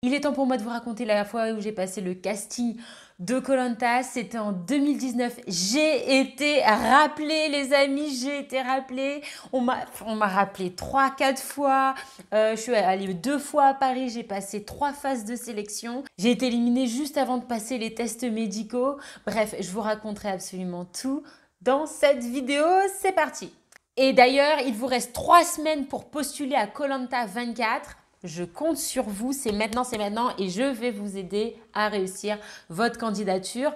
Il est temps pour moi de vous raconter la fois où j'ai passé le casting de koh. C'était en 2019. J'ai été rappelée, les amis, j'ai été rappelée. On m'a rappelée 3, 4 fois. Je suis allée 2 fois à Paris. J'ai passé 3 phases de sélection. J'ai été éliminée juste avant de passer les tests médicaux. Bref, je vous raconterai absolument tout dans cette vidéo. C'est parti. Et d'ailleurs, il vous reste 3 semaines pour postuler à koh 24. Je compte sur vous, c'est maintenant et je vais vous aider à réussir votre candidature.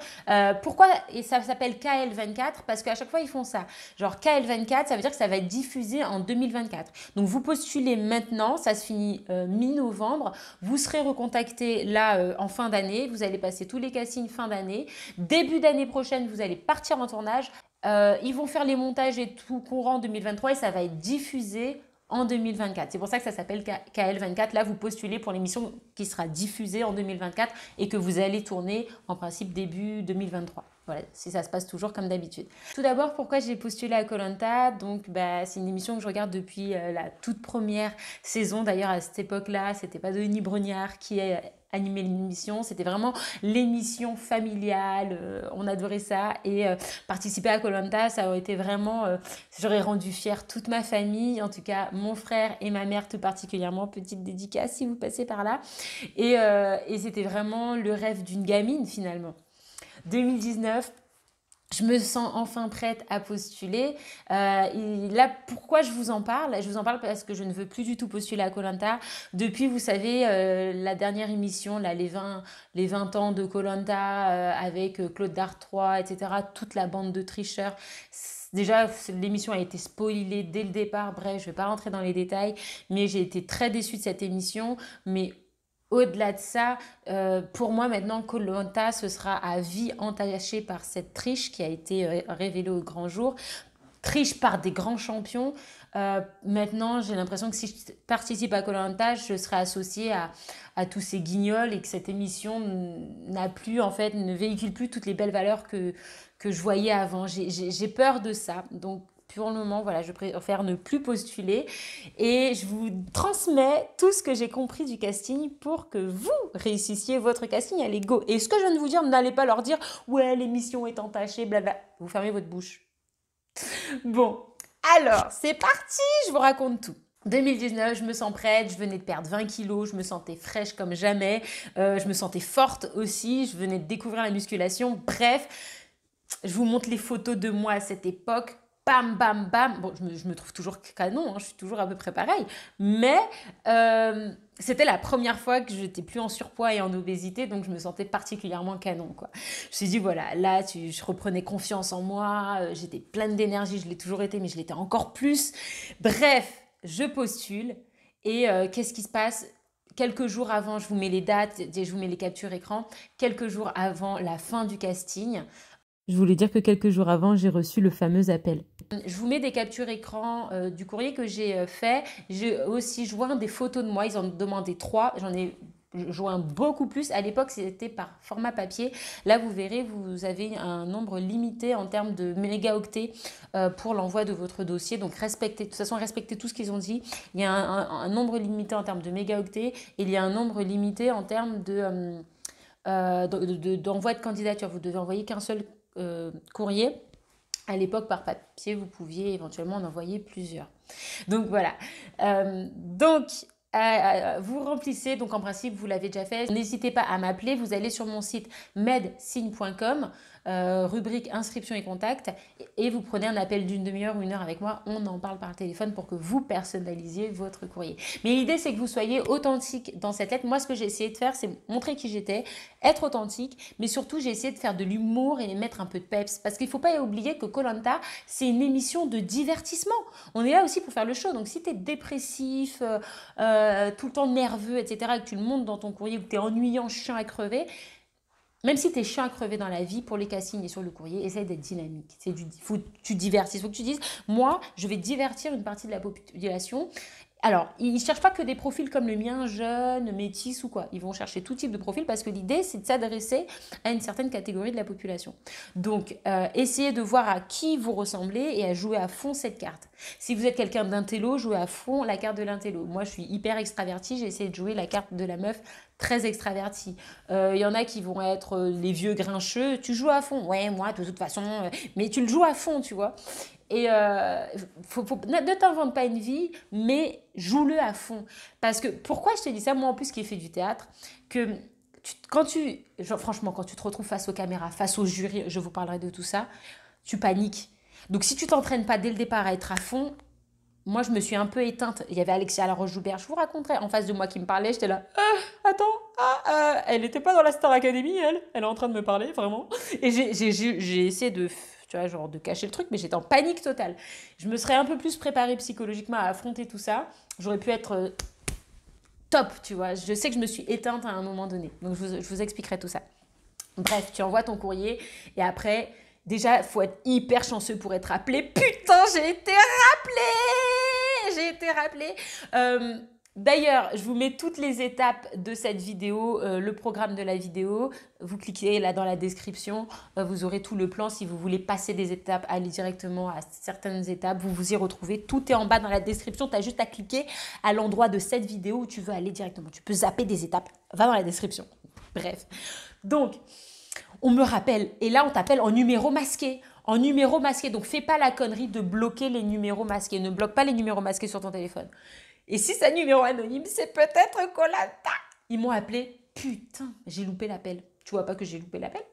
Pourquoi et ça s'appelle KL24? Parce qu'à chaque fois, ils font ça. Genre KL24, ça veut dire que ça va être diffusé en 2024. Donc, vous postulez maintenant, ça se finit mi-novembre. Vous serez recontacté là en fin d'année. Vous allez passer tous les castings fin d'année. Début d'année prochaine, vous allez partir en tournage. Ils vont faire les montages et tout courant 2023 et ça va être diffusé en 2024. C'est pour ça que ça s'appelle KL24. Là, vous postulez pour l'émission qui sera diffusée en 2024 et que vous allez tourner en principe début 2023. Voilà, si ça se passe toujours comme d'habitude. Tout d'abord, pourquoi j'ai postulé à koh? Donc, c'est une émission que je regarde depuis la toute première saison. D'ailleurs, à cette époque-là, c'était pas Denis Brognard qui animé l'émission, c'était vraiment l'émission familiale, on adorait ça et participer à koh, ça aurait été vraiment, j'aurais rendu fière toute ma famille, en tout cas mon frère et ma mère tout particulièrement, petite dédicace si vous passez par là et c'était vraiment le rêve d'une gamine finalement. 2019, je me sens enfin prête à postuler. Et là, pourquoi je vous en parle? Je vous en parle parce que je ne veux plus du tout postuler à koh. Depuis, vous savez, la dernière émission, là, les 20 ans de koh avec Claude Dartrois, etc., toute la bande de tricheurs. Déjà, l'émission a été spoilée dès le départ. Bref, je ne vais pas rentrer dans les détails, mais j'ai été très déçue de cette émission. Mais au-delà de ça, pour moi maintenant, koh ce sera à vie entaché par cette triche qui a été révélée au grand jour. Triche par des grands champions. Maintenant, j'ai l'impression que si je participe à koh, je serai associée à tous ces guignols et que cette émission n'a plus, en fait, ne véhicule plus toutes les belles valeurs que je voyais avant. J'ai peur de ça. Donc, pour le moment, voilà, je préfère ne plus postuler et je vous transmets tout ce que j'ai compris du casting pour que vous réussissiez votre casting. Allez, go! Et ce que je viens de vous dire, n'allez pas leur dire ouais, l'émission est entachée, blabla. Vous fermez votre bouche. Bon, alors, c'est parti, je vous raconte tout. 2019, je me sens prête, je venais de perdre 20 kilos, je me sentais fraîche comme jamais, je me sentais forte aussi, je venais de découvrir la musculation. Bref, je vous montre les photos de moi à cette époque. Bam, bam, bam. Bon, je me trouve toujours canon, hein, je suis toujours à peu près pareil. Mais c'était la première fois que j'étais plus en surpoids et en obésité, donc je me sentais particulièrement canon, quoi. Je me suis dit, voilà, là, je reprenais confiance en moi, j'étais pleine d'énergie, je l'ai toujours été, mais je l'étais encore plus. Bref, je postule et qu'est-ce qui se passe? Quelques jours avant, je vous mets les dates, je vous mets les captures écran, quelques jours avant la fin du casting, je voulais dire que quelques jours avant, j'ai reçu le fameux appel. Je vous mets des captures écran du courrier que j'ai fait. J'ai aussi joint des photos de moi. Ils en ont demandé 3. J'en ai joint beaucoup plus. À l'époque, c'était par format papier. Là, vous verrez, vous avez un nombre limité en termes de mégaoctets pour l'envoi de votre dossier. Donc, respectez, de toute façon, respectez tout ce qu'ils ont dit. Il y a un nombre limité en termes de mégaoctets et il y a un nombre limité en termes d'envoi de candidature. Vous devez envoyer qu'un seul courrier. À l'époque, par papier, vous pouviez éventuellement en envoyer plusieurs. Donc voilà. Vous remplissez, donc en principe, vous l'avez déjà fait. N'hésitez pas à m'appeler. Vous allez sur mon site medsigne.com, rubrique inscription et contact, et vous prenez un appel d'une demi-heure ou 1 heure avec moi. On en parle par téléphone pour que vous personnalisiez votre courrier. Mais l'idée, c'est que vous soyez authentique dans cette lettre. Moi, ce que j'ai essayé de faire, c'est montrer qui j'étais, être authentique, mais surtout, j'ai essayé de faire de l'humour et mettre un peu de peps. Parce qu'il ne faut pas oublier que koh, c'est une émission de divertissement. On est là aussi pour faire le show. Donc, si tu es dépressif, tout le temps nerveux, etc., et que tu le montres dans ton courrier, que tu es ennuyant, chiant à crever, même si tu es chiant à crever dans la vie, pour les castings et sur le courrier, essaye d'être dynamique. Faut que tu divertisses. Il faut que tu dises, moi, je vais divertir une partie de la population. Alors, ils ne cherchent pas que des profils comme le mien, jeune, métis ou quoi. Ils vont chercher tout type de profil parce que l'idée, c'est de s'adresser à une certaine catégorie de la population. Donc, essayez de voir à qui vous ressemblez et à jouer à fond cette carte. Si vous êtes quelqu'un d'intello, jouez à fond la carte de l'intello. Moi, je suis hyper extravertie, j'ai essayé de jouer la carte de la meuf très extravertis. Il y en a qui vont être les vieux grincheux. Tu joues à fond. Ouais, moi, de toute façon, mais tu le joues à fond, tu vois. Et ne t'invente pas une vie, mais joue-le à fond. Parce que, pourquoi je te dis ça, moi en plus qui ai fait du théâtre, que genre, franchement, quand tu te retrouves face aux caméras, face au jury, je vous parlerai de tout ça, tu paniques. Donc si tu t'entraînes pas dès le départ à être à fond, moi je me suis un peu éteinte. Il y avait Alexia Laroche-Joubert, je vous raconterai, en face de moi qui me parlait, j'étais là, attends, elle n'était pas dans la Star Academy, elle est en train de me parler, vraiment. Et j'ai essayé de, tu vois, genre de cacher le truc, mais j'étais en panique totale. Je me serais un peu plus préparée psychologiquement à affronter tout ça. J'aurais pu être top, tu vois. Je sais que je me suis éteinte à un moment donné. Donc je vous expliquerai tout ça. Bref, tu envoies ton courrier et après, déjà, il faut être hyper chanceux pour être rappelé. Putain, j'ai été rappelée! J'ai été rappelée. D'ailleurs, je vous mets toutes les étapes de cette vidéo, le programme de la vidéo. Vous cliquez là dans la description, vous aurez tout le plan. Si vous voulez passer des étapes, aller directement à certaines étapes, vous vous y retrouvez. Tout est en bas dans la description. Tu as juste à cliquer à l'endroit de cette vidéo où tu veux aller directement. Tu peux zapper des étapes. Va dans la description. Bref. Donc, on me rappelle. Et là, on t'appelle en numéro masqué. En numéro masqué. Donc, fais pas la connerie de bloquer les numéros masqués. Ne bloque pas les numéros masqués sur ton téléphone. Et si c'est un numéro anonyme, c'est peut-être Koh Lanta. Ils m'ont appelé. Putain, j'ai loupé l'appel. Tu vois pas que j'ai loupé l'appel?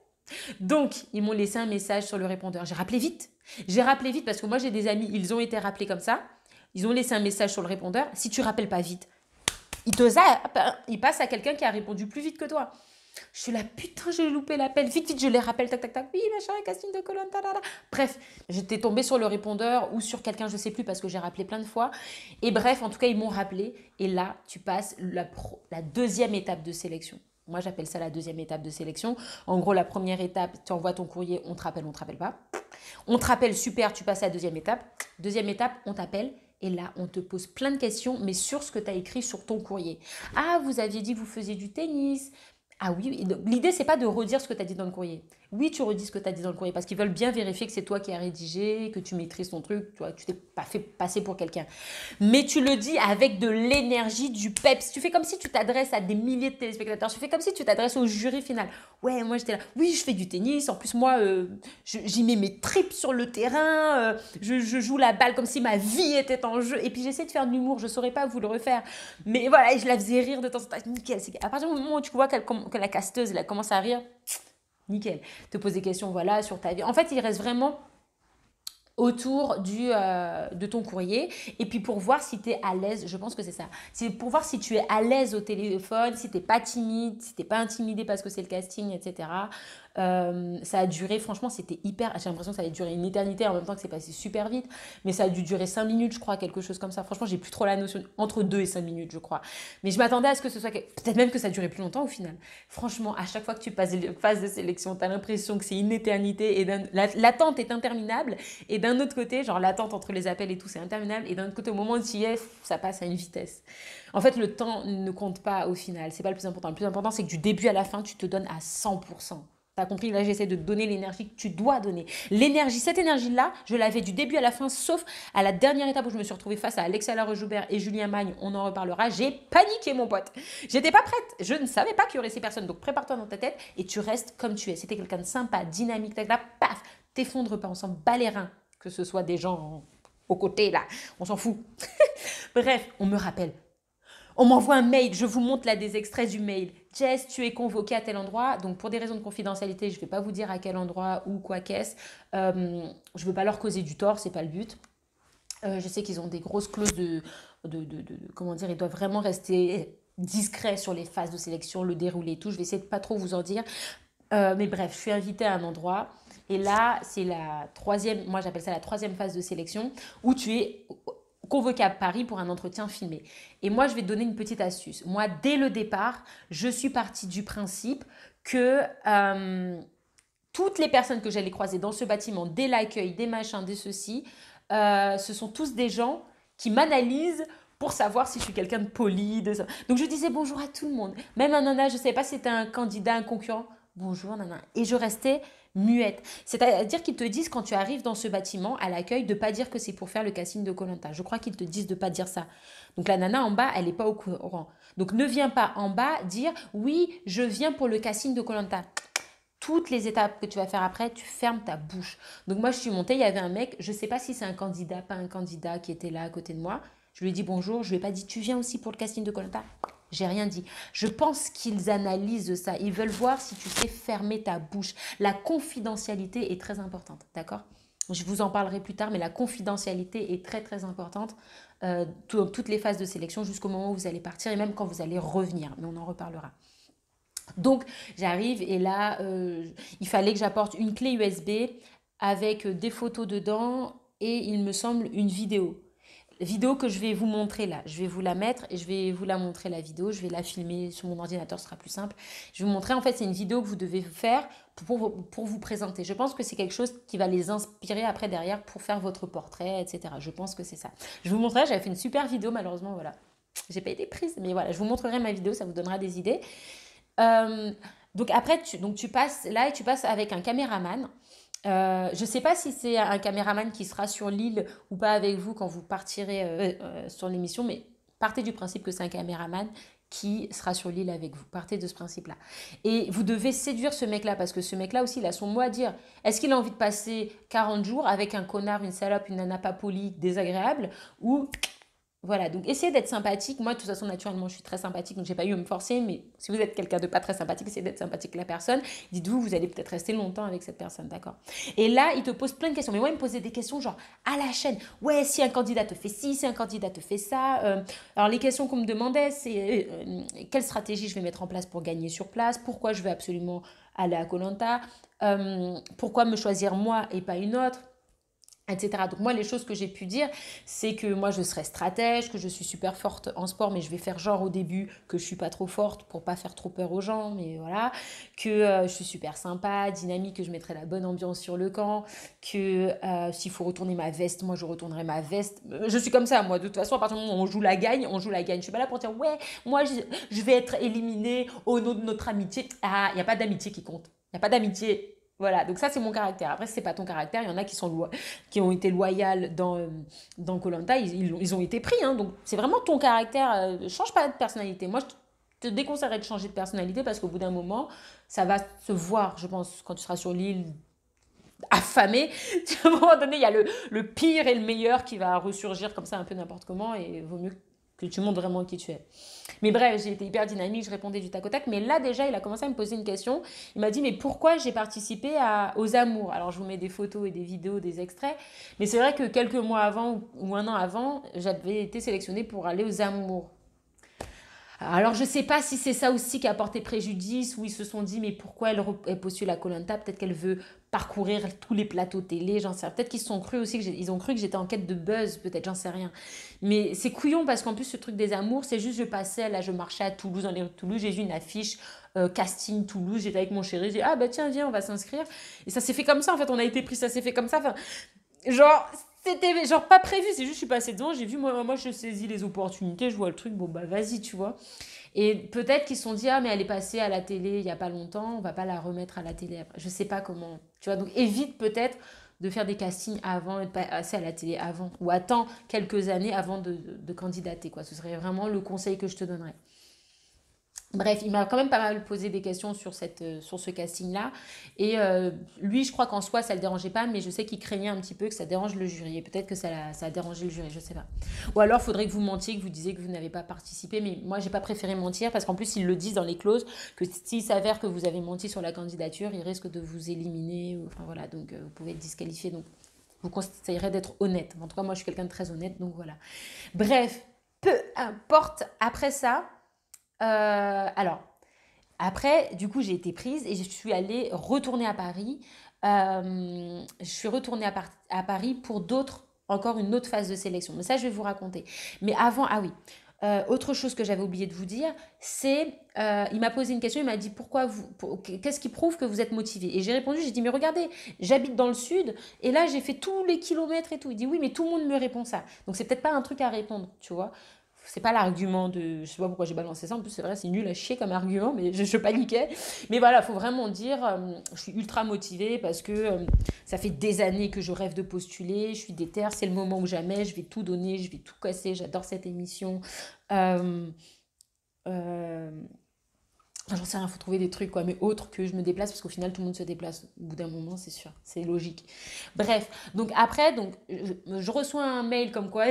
Donc, ils m'ont laissé un message sur le répondeur. J'ai rappelé vite. J'ai rappelé vite parce que moi, j'ai des amis, ils ont été rappelés comme ça. Ils ont laissé un message sur le répondeur. Si tu rappelles pas vite, il passe à quelqu'un qui a répondu plus vite que toi. Je suis là, putain, j'ai loupé l'appel. Vite, vite, je les rappelle, tac, tac, tac. Oui, machin, casting de colonne, ta. Bref, j'étais tombée sur le répondeur ou sur quelqu'un, je sais plus, parce que j'ai rappelé plein de fois. Et bref, en tout cas, ils m'ont rappelé. Et là, tu passes la deuxième étape de sélection. Moi, j'appelle ça la deuxième étape de sélection. En gros, la première étape, tu envoies ton courrier, on te rappelle pas. On te rappelle, super, tu passes à la deuxième étape. Deuxième étape, on t'appelle. Et là, on te pose plein de questions, mais sur ce que tu as écrit sur ton courrier. Ah, vous aviez dit que vous faisiez du tennis. Ah oui, l'idée, c'est pas de redire ce que tu as dit dans le courrier. Oui, tu redis ce que tu as dit dans le courrier parce qu'ils veulent bien vérifier que c'est toi qui as rédigé, que tu maîtrises ton truc, tu vois, tu t'es pas fait passer pour quelqu'un. Mais tu le dis avec de l'énergie, du peps. Tu fais comme si tu t'adresses à des milliers de téléspectateurs. Tu fais comme si tu t'adresses au jury final. Ouais, moi j'étais là. Oui, je fais du tennis. En plus, moi, j'y mets mes tripes sur le terrain. Je joue la balle comme si ma vie était en jeu. Et puis j'essaie de faire de l'humour. Je saurais pas vous le refaire. Mais voilà, je la faisais rire de temps en temps. Nickel. À partir du moment où tu vois que la casteuse, elle commence à rire, nickel. Te pose des questions, voilà, sur ta vie. En fait, il reste vraiment autour de ton courrier. Et puis pour voir si tu es à l'aise, je pense que c'est ça. C'est pour voir si tu es à l'aise au téléphone, si tu n'es pas timide, si tu n'es pas intimidé parce que c'est le casting, etc. Ça a duré, franchement, c'était hyper. J'ai l'impression que ça allait durer une éternité en même temps que c'est passé super vite. Mais ça a dû durer 5 minutes, je crois, quelque chose comme ça. Franchement, j'ai plus trop la notion. Entre 2 et 5 minutes, je crois. Mais je m'attendais à ce que ce soit. Peut-être même que ça durait plus longtemps au final. Franchement, à chaque fois que tu passes les phases de sélection, tu as l'impression que c'est une éternité. Et l'attente est interminable. Et d'un autre côté, genre l'attente entre les appels et tout, c'est interminable. Et d'un autre côté, au moment où tu y es, ça passe à une vitesse. En fait, le temps ne compte pas au final. C'est pas le plus important. Le plus important, c'est que du début à la fin, tu te donnes à 100%. T'as compris? Là, j'essaie de te donner l'énergie que tu dois donner. L'énergie, cette énergie-là, je l'avais du début à la fin, sauf à la dernière étape où je me suis retrouvée face à Alexia Laroche-Joubert et Julien Magne. On en reparlera. J'ai paniqué, mon pote. J'étais pas prête. Je ne savais pas qu'il y aurait ces personnes. Donc, prépare-toi dans ta tête et tu restes comme tu es. C'était quelqu'un de sympa, dynamique, là, paf, t'effondre pas. On s'en bat les reins. Que ce soit des gens aux côtés, là. On s'en fout. Bref, on me rappelle. On m'envoie un mail, je vous montre là des extraits du mail. Jess, tu es convoquée à tel endroit. Donc pour des raisons de confidentialité, je ne vais pas vous dire à quel endroit ou quoi qu'est-ce. Je ne veux pas leur causer du tort, c'est pas le but. Je sais qu'ils ont des grosses clauses comment dire, ils doivent vraiment rester discrets sur les phases de sélection, le déroulé et tout. Je vais essayer de pas trop vous en dire. Mais bref, je suis invitée à un endroit. Et là, c'est la troisième, moi j'appelle ça la troisième phase de sélection, où tu es convoqué à Paris pour un entretien filmé. Et moi, je vais te donner une petite astuce. Moi, dès le départ, je suis partie du principe que toutes les personnes que j'allais croiser dans ce bâtiment, dès l'accueil, des machins, des ceci, ce sont tous des gens qui m'analysent pour savoir si je suis quelqu'un de poli. Donc, je disais bonjour à tout le monde. Même un nana, je ne savais pas si c'était un candidat, un concurrent. bonjour, nana. Et je restais muette. C'est-à-dire qu'ils te disent quand tu arrives dans ce bâtiment à l'accueil de pas dire que c'est pour faire le casting de koh. Je crois qu'ils te disent de pas dire ça. Donc la nana en bas, elle n'est pas au courant. Donc ne viens pas en bas dire oui, je viens pour le casting de koh. Toutes les étapes que tu vas faire après, tu fermes ta bouche. Donc moi, je suis montée, il y avait un mec, je ne sais pas si c'est un candidat, pas un candidat qui était là à côté de moi. Je lui ai dit bonjour, je lui ai pas dit tu viens aussi pour le casting de koh. J'ai rien dit. Je pense qu'ils analysent ça. Ils veulent voir si tu sais fermer ta bouche. La confidentialité est très importante, d'accord? Je vous en parlerai plus tard, mais la confidentialité est très très importante dans toutes les phases de sélection jusqu'au moment où vous allez partir et même quand vous allez revenir. Mais on en reparlera. Donc j'arrive et là, il fallait que j'apporte une clé USB avec des photos dedans et il me semble une vidéo. Vidéo que je vais vous montrer là. Je vais vous la mettre et je vais vous la montrer la vidéo. Je vais la filmer sur mon ordinateur, ce sera plus simple. Je vais vous montrer, en fait, c'est une vidéo que vous devez faire pour vous présenter. Je pense que c'est quelque chose qui va les inspirer après derrière pour faire votre portrait, etc. Je pense que c'est ça. Je vous montrerai, j'avais fait une super vidéo, malheureusement, voilà. J'ai pas été prise, mais voilà, je vous montrerai ma vidéo, ça vous donnera des idées. Euh, donc après, tu passes là et tu passes avec un caméraman. Je ne sais pas si c'est un caméraman qui sera sur l'île ou pas avec vous quand vous partirez sur l'émission, mais partez du principe que c'est un caméraman qui sera sur l'île avec vous. Partez de ce principe-là. Et vous devez séduire ce mec-là, parce que ce mec-là aussi, il a son mot à dire. Est-ce qu'il a envie de passer 40 jours avec un connard, une salope, une nana pas polie, désagréable, ou voilà, donc essayez d'être sympathique. Moi, de toute façon, naturellement, je suis très sympathique, donc j'ai pas eu à me forcer. Mais si vous êtes quelqu'un de pas très sympathique, essayez d'être sympathique avec la personne. Dites-vous, vous allez peut-être rester longtemps avec cette personne, d'accord? Et là, il te pose plein de questions. Mais moi, il me posait des questions genre à la chaîne. Ouais, si un candidat te fait ci, si un candidat te fait ça. Alors, les questions qu'on me demandait, c'est quelle stratégie je vais mettre en place pour gagner sur place? Pourquoi je veux absolument aller à koh Lanta? Pourquoi me choisir moi et pas une autre? Etc. Donc moi, les choses que j'ai pu dire, c'est que moi, je serai stratège, que je suis super forte en sport, mais je vais faire genre au début que je suis pas trop forte pour pas faire trop peur aux gens, mais voilà, que je suis super sympa, dynamique, que je mettrai la bonne ambiance sur le camp, que s'il faut retourner ma veste, moi, je retournerai ma veste. Je suis comme ça, moi, de toute façon, à partir du moment où on joue la gagne, on joue la gagne. Je suis pas là pour dire, ouais, moi, je vais être éliminée au nom de notre amitié. Ah, il n'y a pas d'amitié qui compte. Il n'y a pas d'amitié. Voilà, donc ça c'est mon caractère. Après, si c'est pas ton caractère, il y en a qui ont été loyales dans koh Lanta, ils ont été pris. Hein, donc c'est vraiment ton caractère. Change pas de personnalité. Moi, je te déconseillerais de changer de personnalité parce qu'au bout d'un moment, ça va se voir, je pense, quand tu seras sur l'île affamé. À un moment donné, il y a le pire et le meilleur qui va ressurgir comme ça un peu n'importe comment et il vaut mieux que tu montres vraiment qui tu es. Mais bref, j'ai été hyper dynamique, je répondais du tac au tac. Mais là, déjà, il a commencé à me poser une question. Il m'a dit, mais pourquoi j'ai participé aux Amours? Alors, je vous mets des photos et des vidéos, des extraits. Mais c'est vrai que quelques mois avant ou un an avant, j'avais été sélectionnée pour aller aux Amours. Alors, je ne sais pas si c'est ça aussi qui a porté préjudice, où ils se sont dit, mais pourquoi elle postule à koh Lanta? Peut-être qu'elle veut parcourir tous les plateaux télé, j'en sais rien. Peut-être qu'ils se sont cru aussi ils ont cru que j'étais en quête de buzz, peut-être, j'en sais rien. Mais c'est couillon parce qu'en plus, ce truc des amours, c'est juste, je passais, là, je marchais à Toulouse, en Toulouse, j'ai vu une affiche casting Toulouse, j'étais avec mon chéri, j'ai dit, ah bah tiens, viens, on va s'inscrire. Et ça s'est fait comme ça, en fait, on a été pris, ça s'est fait comme ça. Enfin, genre, c'était genre pas prévu, c'est juste je suis passée devant, j'ai vu, moi je saisis les opportunités, je vois le truc, bon bah vas-y, tu vois. Et peut-être qu'ils se sont dit, ah mais elle est passée à la télé il y a pas longtemps, on va pas la remettre à la télé après. Je sais pas comment, tu vois. Donc évite peut-être de faire des castings avant et de passer à la télé avant. Ou attends quelques années avant de candidater, quoi. Ce serait vraiment le conseil que je te donnerais. Bref, il m'a quand même pas mal posé des questions sur ce casting-là. Et lui, je crois qu'en soi, ça le dérangeait pas, mais je sais qu'il craignait un petit peu que ça dérange le jury. Et peut-être que ça a dérangé le jury, je sais pas. Ou alors, il faudrait que vous mentiez, que vous disiez que vous n'avez pas participé. Mais moi, j'ai pas préféré mentir parce qu'en plus, ils le disent dans les clauses que s'il s'avère que vous avez menti sur la candidature, ils risquent de vous éliminer. Enfin voilà, donc vous pouvez être disqualifié. Donc, je vous conseillerais d'être honnête. En tout cas, moi, je suis quelqu'un de très honnête, donc voilà. Bref, peu importe. Après ça. Alors, après, du coup, j'ai été prise et je suis allée retourner à Paris. Je suis retournée à Paris pour encore une autre phase de sélection. Mais ça, je vais vous raconter. Mais avant, ah oui, autre chose que j'avais oublié de vous dire, c'est, il m'a posé une question, il m'a dit qu'est-ce qui prouve que vous êtes motivé? Et j'ai répondu, j'ai dit, mais regardez, j'habite dans le sud et là, j'ai fait tous les kilomètres et tout. Il dit, oui, mais tout le monde me répond ça. Donc, c'est peut-être pas un truc à répondre, tu vois. c'est pas l'argument de, je sais pas pourquoi j'ai balancé ça, en plus c'est vrai, c'est nul à chier comme argument, mais je paniquais. Mais voilà, faut vraiment dire, je suis ultra motivée parce que ça fait des années que je rêve de postuler, je suis déter, c'est le moment ou jamais, je vais tout donner, je vais tout casser, j'adore cette émission. Euh, euh, J'en sais rien, faut trouver des trucs, quoi, mais autres que je me déplace, parce qu'au final, tout le monde se déplace au bout d'un moment, c'est sûr, c'est logique. Bref, donc après, je reçois un mail comme quoi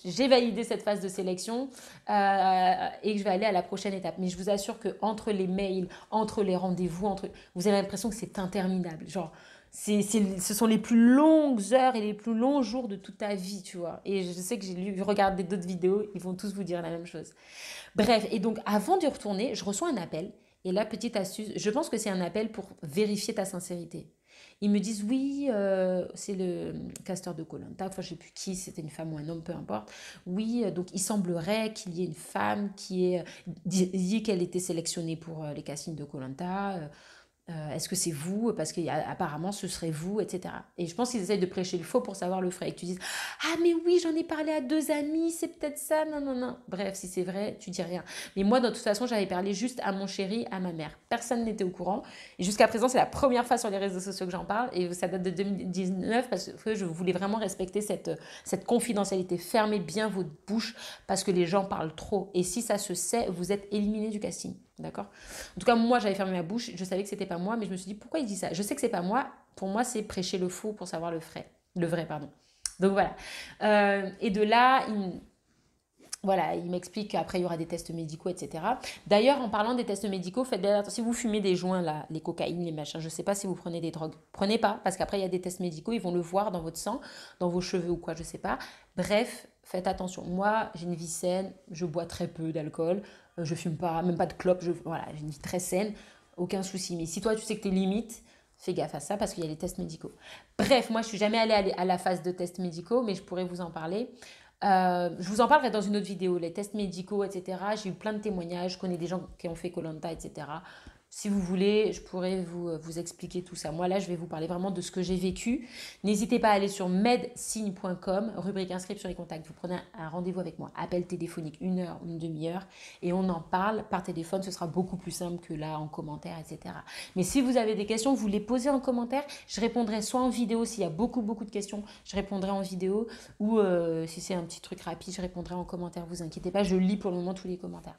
j'ai validé cette phase de sélection et que je vais aller à la prochaine étape. Mais je vous assure que entre les mails, entre les rendez-vous, vous avez l'impression que c'est interminable. Genre, ce sont les plus longues heures et les plus longs jours de toute ta vie, tu vois. Et je sais que regardé d'autres vidéos, ils vont tous vous dire la même chose. Bref, et donc avant d'y retourner, je reçois un appel. Et là, petite astuce, je pense que c'est un appel pour vérifier ta sincérité. Ils me disent oui, c'est le casteur de koh enfin je ne sais plus qui, c'était une femme ou un homme, peu importe. Oui, donc il semblerait qu'il y ait une femme qui ait dit qu'elle était sélectionnée pour les castings de koh est-ce que c'est vous? Parce qu'apparemment, ce serait vous, etc. Et je pense qu'ils essayent de prêcher le faux pour savoir le vrai. Et que tu dises, ah mais oui, j'en ai parlé à 2 amis, c'est peut-être ça, non, non, non. Bref, si c'est vrai, tu dis rien. Mais moi, de toute façon, j'avais parlé juste à mon chéri, à ma mère. Personne n'était au courant. Et jusqu'à présent, c'est la première fois sur les réseaux sociaux que j'en parle. Et ça date de 2019 parce que je voulais vraiment respecter cette confidentialité. Fermez bien votre bouche parce que les gens parlent trop. Et si ça se sait, vous êtes éliminé du casting. D'accord? En tout cas, moi, j'avais fermé ma bouche. Je savais que c'était pas moi, mais je me suis dit, pourquoi il dit ça? Je sais que c'est pas moi. Pour moi, c'est prêcher le faux pour savoir le vrai, pardon. Donc voilà. Et de là, voilà, il m'explique qu'après, il y aura des tests médicaux, etc. D'ailleurs, en parlant des tests médicaux, faites bien attention. Si vous fumez des joints, là, les cocaïnes, les machins, je ne sais pas si vous prenez des drogues. Prenez pas, parce qu'après, il y a des tests médicaux. Ils vont le voir dans votre sang, dans vos cheveux ou quoi, je ne sais pas. Bref, faites attention. Moi, j'ai une vie saine. Je bois très peu d'alcool. Je fume pas, même pas de clope. Voilà, j'ai une vie très saine. Aucun souci. Mais si toi, tu sais que tu es limite, fais gaffe à ça parce qu'il y a les tests médicaux. Bref, moi, je suis jamais allée à la phase de tests médicaux, mais je pourrais vous en parler. Je vous en parlerai dans une autre vidéo, les tests médicaux, etc. J'ai eu plein de témoignages, je connais des gens qui ont fait koh etc. Si vous voulez, je pourrais vous expliquer tout ça. Moi, là, je vais vous parler vraiment de ce que j'ai vécu. N'hésitez pas à aller sur medsigne.com, rubrique inscription et contact. Vous prenez un rendez-vous avec moi, appel téléphonique, 1 heure ou une demi-heure, et on en parle par téléphone. Ce sera beaucoup plus simple que là, en commentaire, etc. Mais si vous avez des questions, vous les posez en commentaire. Je répondrai soit en vidéo, s'il y a beaucoup de questions, je répondrai en vidéo, ou si c'est un petit truc rapide, je répondrai en commentaire. Vous inquiétez pas, je lis pour le moment tous les commentaires.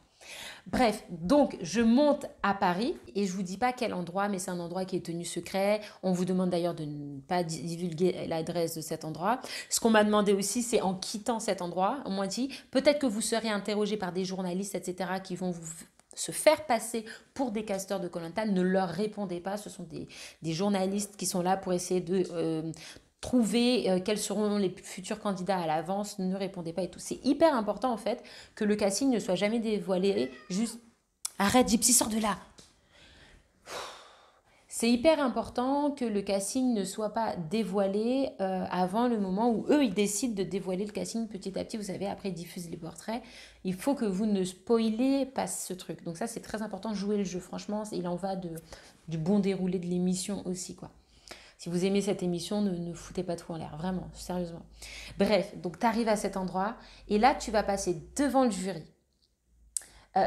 Bref, donc je monte à Paris et je vous dis pas quel endroit, mais c'est un endroit qui est tenu secret. On vous demande d'ailleurs de ne pas divulguer l'adresse de cet endroit. Ce qu'on m'a demandé aussi, c'est en quittant cet endroit, on m'a dit peut-être que vous serez interrogé par des journalistes, etc., qui vont vous se faire passer pour des casteurs de koh. Ne leur répondez pas, ce sont des journalistes qui sont là pour essayer de trouver quels seront les futurs candidats à l'avance, ne répondez pas et tout. C'est hyper important en fait que le casting ne soit jamais dévoilé. Juste, arrête Gypsy, sors de là. C'est hyper important que le casting ne soit pas dévoilé avant le moment où eux, ils décident de dévoiler le casting petit à petit. Vous savez, après, ils diffusent les portraits. Il faut que vous ne spoilez pas ce truc. Donc ça, c'est très important, jouer le jeu. Franchement, il en va du bon déroulé de l'émission aussi, quoi. Si vous aimez cette émission, ne foutez pas tout en l'air, vraiment, sérieusement. Bref, donc tu arrives à cet endroit et là, tu vas passer devant le jury.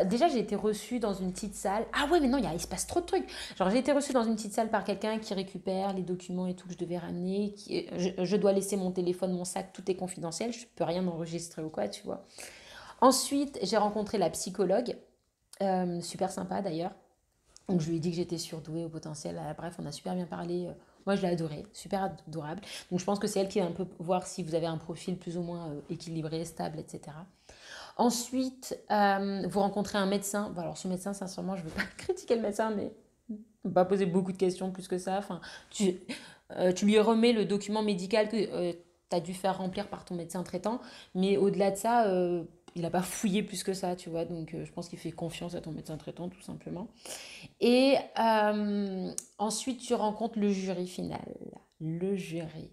Déjà, j'ai été reçue dans une petite salle. Ah ouais, mais non, il se passe trop de trucs. Genre, j'ai été reçue dans une petite salle par quelqu'un qui récupère les documents et tout que je devais ramener. Je dois laisser mon téléphone, mon sac, tout est confidentiel. Je ne peux rien enregistrer ou quoi, tu vois. Ensuite, j'ai rencontré la psychologue, super sympa d'ailleurs. Donc, je lui ai dit que j'étais surdouée au potentiel. Bref, on a super bien parlé. Moi, je l'ai adorée, super adorable. Donc, je pense que c'est elle qui va un peu voir si vous avez un profil plus ou moins équilibré, stable, etc. Ensuite, vous rencontrez un médecin. Bon, alors, ce médecin, sincèrement, je ne veux pas critiquer le médecin, mais ne pas poser beaucoup de questions plus que ça. Enfin, tu lui remets le document médical que tu as dû faire remplir par ton médecin traitant. Mais au-delà de ça, il n'a pas fouillé plus que ça, tu vois. Donc, je pense qu'il fait confiance à ton médecin traitant, tout simplement. Et ensuite, tu rencontres le jury final. Le jury.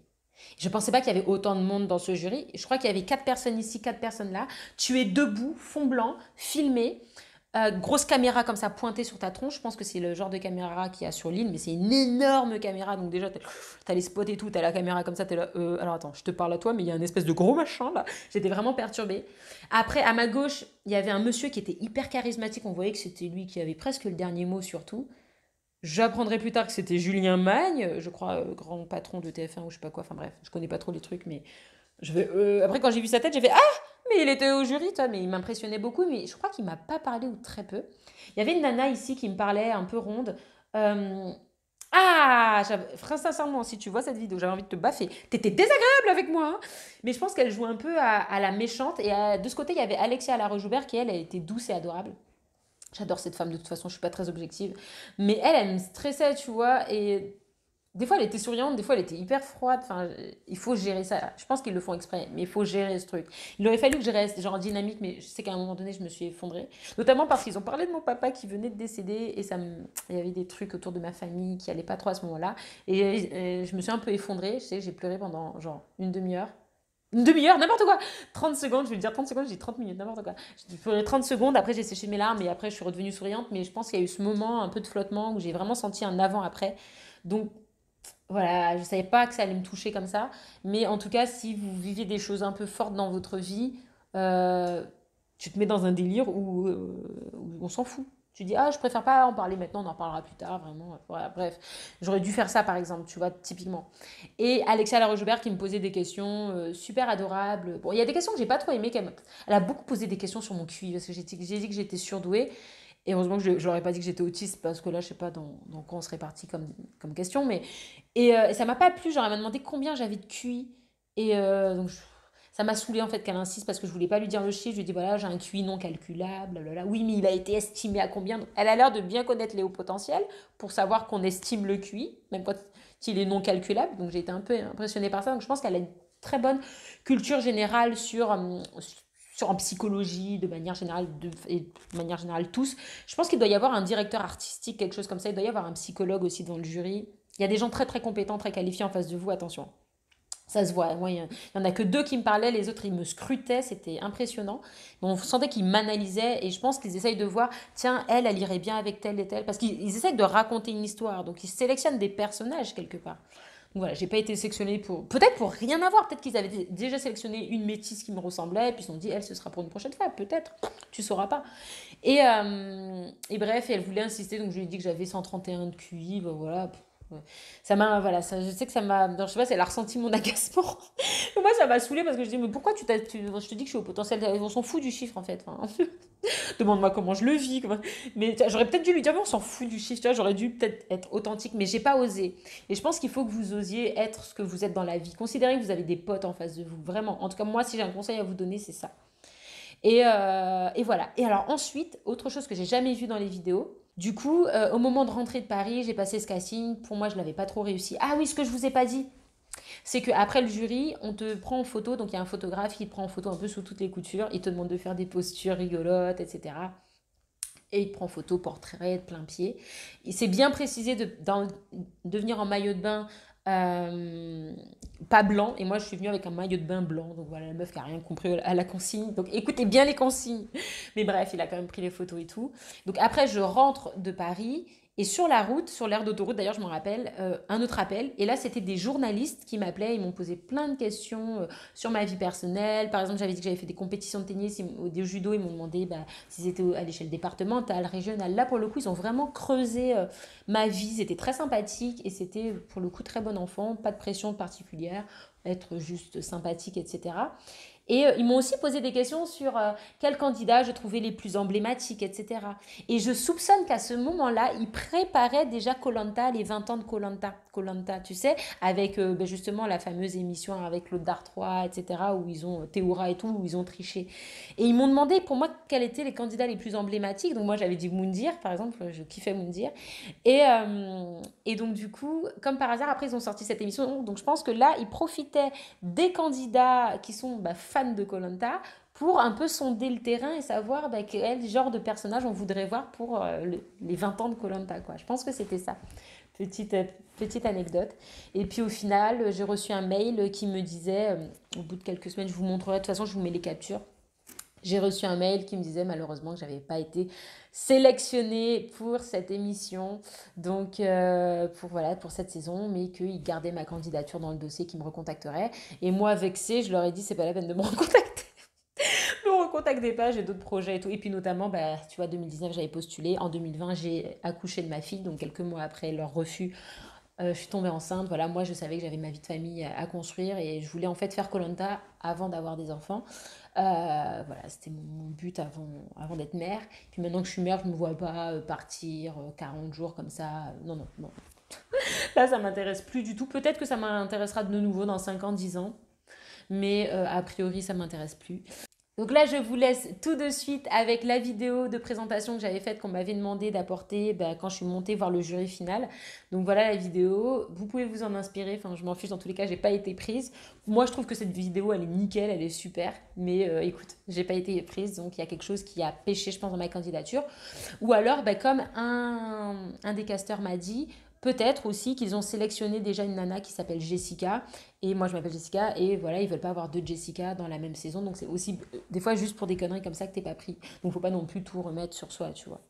Je ne pensais pas qu'il y avait autant de monde dans ce jury. Je crois qu'il y avait 4 personnes ici, 4 personnes là. Tu es debout, fond blanc, filmé. Grosse caméra comme ça pointée sur ta tronche. Je pense que c'est le genre de caméra qu'il y a sur l'île, mais c'est une énorme caméra. Donc déjà, t'as les spots et tout, t'as la caméra comme ça, t'es là. Alors attends, je te parle à toi, mais il y a un espèce de gros machin là. J'étais vraiment perturbée. Après, à ma gauche, il y avait un monsieur qui était hyper charismatique. On voyait que c'était lui qui avait presque le dernier mot sur tout. J'apprendrai plus tard que c'était Julien Magne, je crois, grand patron de TF1 ou je sais pas quoi. Enfin bref, je connais pas trop les trucs, mais après, quand j'ai vu sa tête, j'ai fait Ah, mais il était au jury, toi, mais il m'impressionnait beaucoup, mais je crois qu'il m'a pas parlé ou très peu. Il y avait une nana ici qui me parlait un peu ronde. Euh, Frère, sincèrement, si tu vois cette vidéo, j'avais envie de te baffer. T'étais désagréable avec moi, hein. Mais je pense qu'elle joue un peu à la méchante. Et de ce côté, il y avait Alexia Laroche-Joubert qui, elle était douce et adorable. J'adore cette femme, de toute façon, je suis pas très objective. Mais elle me stressait, tu vois. Et des fois, elle était souriante, des fois, elle était hyper froide. Enfin, il faut gérer ça. Je pense qu'ils le font exprès, mais il faut gérer ce truc. Il aurait fallu que je reste genre dynamique, mais je sais qu'à un moment donné, je me suis effondrée. Notamment parce qu'ils ont parlé de mon papa qui venait de décéder et il y avait des trucs autour de ma famille qui allaient pas trop à ce moment-là. Et je me suis un peu effondrée. Je sais, j'ai pleuré pendant genre une demi-heure. Une demi-heure, n'importe quoi. 30 secondes, je vais dire 30 secondes, j'ai dit 30 minutes, n'importe quoi. J'ai pleuré 30 secondes, après j'ai séché mes larmes et après je suis redevenue souriante. Mais je pense qu'il y a eu ce moment un peu de flottement où j'ai vraiment senti un avant-après. Donc voilà, je ne savais pas que ça allait me toucher comme ça. Mais en tout cas, si vous vivez des choses un peu fortes dans votre vie, euh, tu te mets dans un délire où on s'en fout. Tu dis, ah, je préfère pas en parler maintenant, on en parlera plus tard, vraiment. Voilà, bref, j'aurais dû faire ça, par exemple, tu vois, typiquement. Et Alexia Laroche-Joubert qui me posait des questions super adorables. Bon, il y a des questions que j'ai pas trop aimées. Elle a beaucoup posé des questions sur mon QI, parce que j'ai dit que j'étais surdouée. Et heureusement que je n'aurais pas dit que j'étais autiste, parce que là, je sais pas dans quoi on serait parti comme question. Mais et ça m'a pas plu, genre elle m'a demandé combien j'avais de QI. Ça m'a saoulé en fait qu'elle insiste parce que je voulais pas lui dire le chiffre. Je lui ai dit voilà, j'ai un QI non calculable, blablabla. Oui, mais il a été estimé à combien? Donc, elle a l'air de bien connaître les hauts potentiels pour savoir qu'on estime le QI, même quand il est non calculable. Donc j'ai été un peu impressionnée par ça. Donc je pense qu'elle a une très bonne culture générale en psychologie, et de manière générale tous. Je pense qu'il doit y avoir un directeur artistique, quelque chose comme ça. Il doit y avoir un psychologue aussi dans le jury. Il y a des gens très très compétents, très qualifiés en face de vous, attention. Ça se voit. Moi, il y en a que deux qui me parlaient, les autres, ils me scrutaient, c'était impressionnant. On sentait qu'ils m'analysaient et je pense qu'ils essayent de voir, tiens, elle irait bien avec telle et telle. Parce qu'ils essayent de raconter une histoire, donc ils sélectionnent des personnages quelque part. Donc voilà, j'ai pas été sélectionnée peut-être pour rien avoir, peut-être qu'ils avaient déjà sélectionné une métisse qui me ressemblait, et puis ils se sont dit, elle, ce sera pour une prochaine fois, peut-être, tu sauras pas. Et bref, elle voulait insister, donc je lui ai dit que j'avais 131 de QI, ben voilà. Ouais. Voilà, je sais que ça m'a, non, je sais pas si elle a ressenti mon agacement. Moi, ça m'a saoulée parce que je dis, mais pourquoi je te dis que je suis au potentiel, on s'en fout du chiffre en fait. Enfin, demande-moi comment je le vis. Mais j'aurais peut-être dû lui dire, mais on s'en fout du chiffre, tu vois, j'aurais dû peut-être être authentique, mais j'ai pas osé. Et je pense qu'il faut que vous osiez être ce que vous êtes dans la vie. Considérez que vous avez des potes en face de vous, vraiment. En tout cas, moi, si j'ai un conseil à vous donner, c'est ça. Et voilà. Et alors ensuite, autre chose que j'ai jamais vu dans les vidéos. Du coup, au moment de rentrer de Paris, j'ai passé ce casting. Pour moi, je l'avais pas trop réussi. Ah oui, ce que je vous ai pas dit, c'est qu'après le jury, on te prend en photo. Donc il y a un photographe qui te prend en photo un peu sous toutes les coutures. Il te demande de faire des postures rigolotes, etc. Et il te prend en photo, portrait, de plein pied. C'est bien précisé de venir en maillot de bain, euh, pas blanc. Et moi, je suis venue avec un maillot de bain blanc. Donc voilà, la meuf qui a rien compris à la consigne. Donc écoutez bien les consignes. Mais bref, il a quand même pris les photos et tout. Donc après, je rentre de Paris. Et sur la route, sur l'aire d'autoroute, d'ailleurs, je m'en rappelle, un autre appel. Et là, c'était des journalistes qui m'appelaient. Ils m'ont posé plein de questions sur ma vie personnelle. Par exemple, j'avais dit que j'avais fait des compétitions de tennis, des judo. Ils m'ont demandé s'ils étaient à l'échelle départementale, régionale. Là, pour le coup, ils ont vraiment creusé ma vie. C'était très sympathique et c'était, pour le coup, très bon enfant. Pas de pression particulière, être juste sympathique, etc. Et ils m'ont aussi posé des questions sur quels candidats je trouvais les plus emblématiques, etc. Et je soupçonne qu'à ce moment-là, ils préparaient déjà koh les 20 ans de koh tu sais, avec justement la fameuse émission avec Claude Dartrois, etc., où ils ont Théoura et tout, où ils ont triché. Et ils m'ont demandé pour moi quels étaient les candidats les plus emblématiques. Donc moi, j'avais dit Moundir, par exemple, je kiffais Moundir. Et donc du coup, comme par hasard, après, ils ont sorti cette émission. Donc je pense que là, ils profitaient des candidats qui sont fans de koh pour un peu sonder le terrain et savoir quel genre de personnage on voudrait voir pour les 20 ans de koh quoi. Je pense que c'était ça. Petite, petite anecdote. Et puis au final, j'ai reçu un mail qui me disait, au bout de quelques semaines, je vous montrerai, de toute façon, je vous mets les captures, J'ai reçu un mail qui me disait malheureusement que j'avais pas été sélectionnée pour cette émission, donc voilà, pour cette saison, mais qu'ils gardaient ma candidature dans le dossier, qu'ils me recontacteraient. Et moi, vexée, je leur ai dit c'est pas la peine de me recontacter. Ne me recontactez pas, j'ai d'autres projets et tout. Et puis notamment, bah, tu vois, 2019, j'avais postulé. En 2020, j'ai accouché de ma fille, donc quelques mois après leur refus, je suis tombée enceinte. Voilà, moi, je savais que j'avais ma vie de famille à construire et je voulais en fait faire koh avant d'avoir des enfants. Voilà, c'était mon but avant d'être mère. Puis maintenant que je suis mère, je ne me vois pas partir 40 jours comme ça. Non, non, non. Là, ça m'intéresse plus du tout. Peut-être que ça m'intéressera de nouveau dans 5 ans, 10 ans. Mais a priori, ça m'intéresse plus. Donc là, je vous laisse tout de suite avec la vidéo de présentation que j'avais faite, qu'on m'avait demandé d'apporter quand je suis montée voir le jury final. Donc voilà la vidéo. Vous pouvez vous en inspirer. Enfin, je m'en fiche dans tous les cas, j'ai pas été prise. Moi, je trouve que cette vidéo, elle est nickel, elle est super. Mais écoute, j'ai pas été prise, donc il y a quelque chose qui a pêché, je pense, dans ma candidature. Ou alors, comme un des casteurs m'a dit, peut-être aussi qu'ils ont sélectionné déjà une nana qui s'appelle Jessica. Et moi, je m'appelle Jessica. Et voilà, ils veulent pas avoir deux Jessica dans la même saison. Donc, c'est aussi des fois juste pour des conneries comme ça que t'es pas pris. Donc, faut pas non plus tout remettre sur soi, tu vois.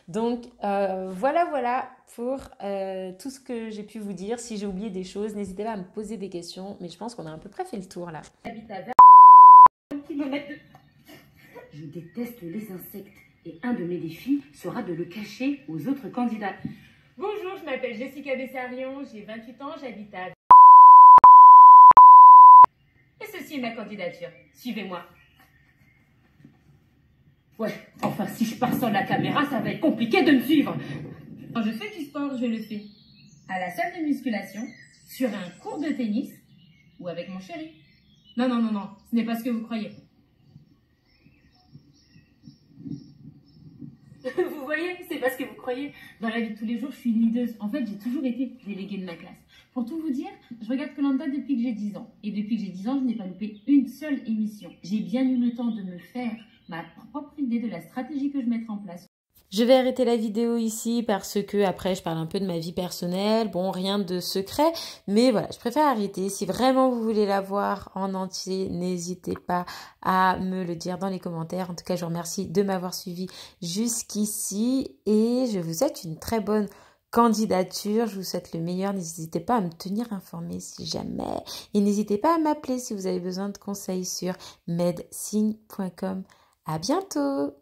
Donc, voilà pour tout ce que j'ai pu vous dire. Si j'ai oublié des choses, n'hésitez pas à me poser des questions. Mais je pense qu'on a à peu près fait le tour là. J'habite à 20 km de... Je déteste les insectes et un de mes défis sera de le cacher aux autres candidats. Bonjour, je m'appelle Jessica Bessarion, j'ai 28 ans, j'habite à... Et ceci est ma candidature. Suivez-moi. Ouais, enfin si je pars sans la caméra, ça va être compliqué de me suivre. Quand je fais du sport, je le fais à la salle de musculation, sur un court de tennis ou avec mon chéri. Non, non, non, non, ce n'est pas ce que vous croyez. Vous voyez, c'est pas ce que vous croyez. Dans la vie de tous les jours, je suis une leaduse. En fait, j'ai toujours été déléguée de ma classe. Pour tout vous dire, je regarde koh depuis que j'ai 10 ans. Et depuis que j'ai 10 ans, je n'ai pas loupé une seule émission. J'ai bien eu le temps de me faire ma propre idée de la stratégie que je mettrai en place. Je vais arrêter la vidéo ici parce que après je parle un peu de ma vie personnelle. Bon, rien de secret, mais voilà, je préfère arrêter. Si vraiment vous voulez la voir en entier, n'hésitez pas à me le dire dans les commentaires. En tout cas, je vous remercie de m'avoir suivi jusqu'ici et je vous souhaite une très bonne candidature. Je vous souhaite le meilleur. N'hésitez pas à me tenir informé si jamais. Et n'hésitez pas à m'appeler si vous avez besoin de conseils sur medsigne.com. À bientôt!